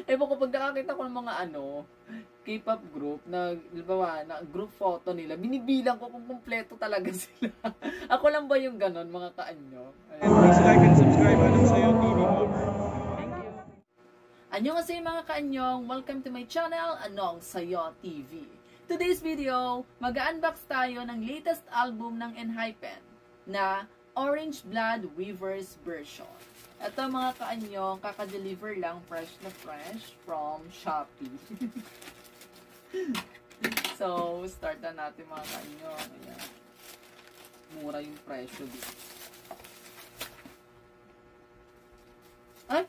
Ewan ko, pag nakakita ko ng mga K-pop group na, halimbawa, na group photo nila, binibilang ko kung kumpleto talaga sila. Ako lang ba yung ganon, mga kaanyo? Please like and subscribe Anong Sayo TV po. Thank you. Annyeonghaseyo mga kaanyong! Welcome to my channel, Anong Sayo TV. Today's video, mag-unbox tayo ng latest album ng ENHYPEN na Orange Blood Weavers version. Ito mga kaanyong, kaka-deliver lang fresh na fresh from Shopee. So, start na natin mga kaanyong. Ayan. Mura yung presyo dito. Ay!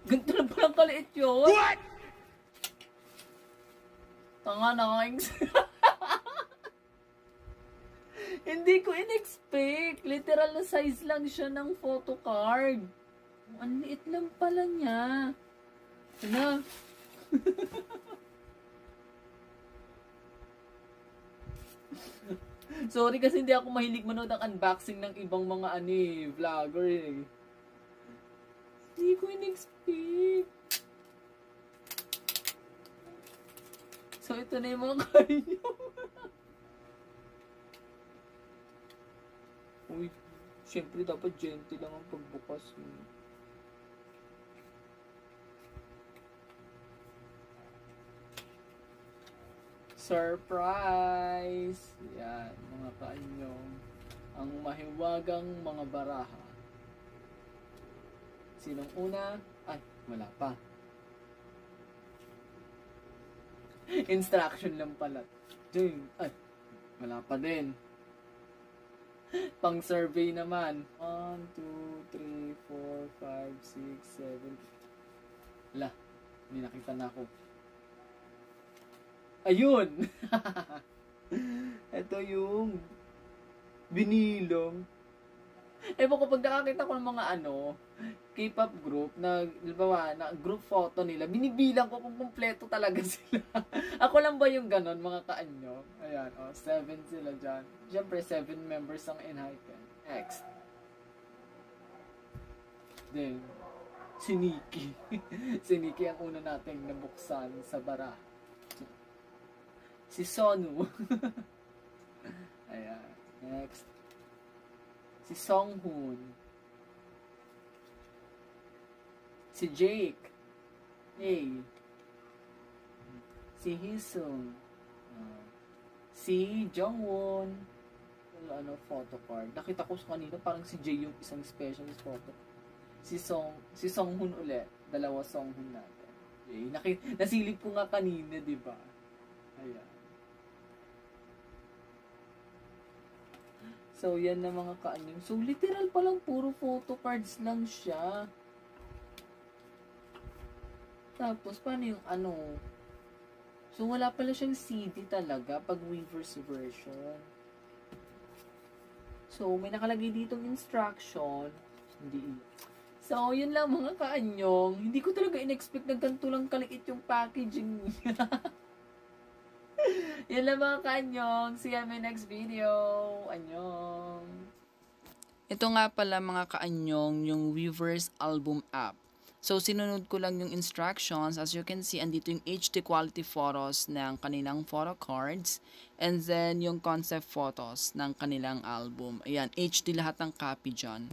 Ganito lang palang kaliit yun. What? Tanga na. Hindi ko in-expect. Literal na size lang siya ng photo card. Ang liit lang pala niya. Ano? Sorry kasi hindi ako mahilig manood ng unboxing ng ibang mga vlogger eh. Hindi ko in-expect. So, ito na yung mga kayo. Uy, syempre dapat gentle lang ang pagbukas. Surprise! Yan, mga kaanyong. Ang mahiwagang mga baraha. Sinong una? Ay, wala pa. Instruction lang pala. Ay, wala pa din. Pang survey naman. 1, 2, 3, 4, 5, 6, 7. Wala, hindi nakita na ako. Ayun! Ito yung binilong. Ewan ko, pag nakakita ko ng mga K-pop group na, halimbawa, na group photo nila, binibilang ko kung kumpleto talaga sila. Ako lang ba yung ganon, mga kaanyo? Ayan, 7 sila dyan. Siyempre, 7 members ang ENHYPEN. Next. Then, si Nikki. Si Nikki ang una nating nabuksan sa bara. Si Sonu. Ayan, next. Si Songhoon. Si Jake. Hey. Si Hisung. Si Jongwon. Photo card. Nakita ko sa kanina parang si Jay yung isang specialist photo. Si Songhoon ulit. Dalawa Songhoon natin. Jay. Nasilip ko nga kanina, di ba? Ayan. So, yan na mga kaanyong. So, literal palang puro photo cards lang siya. Tapos, paano yung So, wala pala siyang CD talaga pag Weavers version. So, may nakalagay ditong instruction. Hindi. So, yun lang mga kaanyong. Hindi ko talaga in-expect na ganito lang kaliit yung packaging niya. Yan lang mga kaanyong. See you in my next video. Anyong. Ito nga pala mga kaanyong yung Weavers album app. So, sinunod ko lang yung instructions. As you can see, andito yung HD quality photos ng kanilang photo cards. And then, yung concept photos ng kanilang album. Ayan, HD lahat ng copy dyan.